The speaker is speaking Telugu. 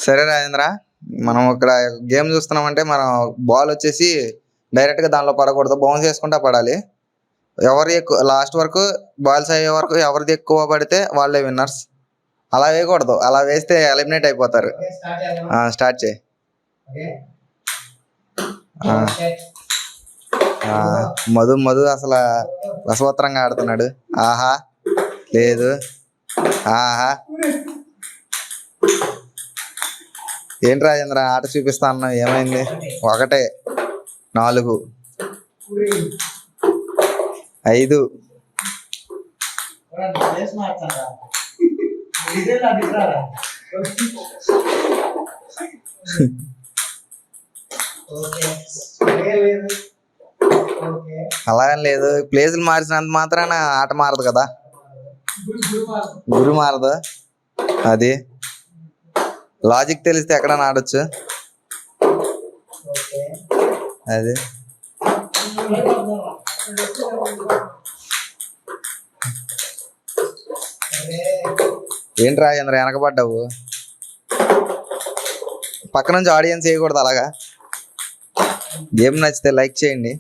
సరే రాజేంద్ర, మనం ఇక్కడ గేమ్ చూస్తున్నామంటే మనం బాల్ వచ్చేసి డైరెక్ట్ గా దానిలో పడకూడదు, బౌన్స్ చేసుకుంటా పడాలి. ఎవరు ఎక్కువ లాస్ట్ వరకు బాల్స్ అయ్యే వరకు ఎవరిది ఎక్కువ పడితే వాళ్ళే విన్నర్స్. అలా వేయకూడదు, అలా వేస్తే ఎలిమినేట్ అయిపోతారు. స్టార్ట్ చేయి. మధు మధు అసలు రసవత్రంగా ఆడుతున్నాడు. ఆహా లేదు, ఆహా. ఏంటి రాజేంద్ర ఆట చూపిస్తా అన్నా, ఏమైంది? 1 4 5 అలాగని లేదు, ప్లేసులు మార్చినంత మాత్రాన ఆట మారదు కదా. గురి మారదు, అది లాజిక్ తెలిస్తే ఎక్కడైనా ఆడొచ్చు. అది ఏంటి రాజేంద్ర వెనకబడ్డావు? పక్క నుంచి ఆడియన్స్ చేయకూడదు అలాగా. గేమ్ నచ్చితే లైక్ చేయండి.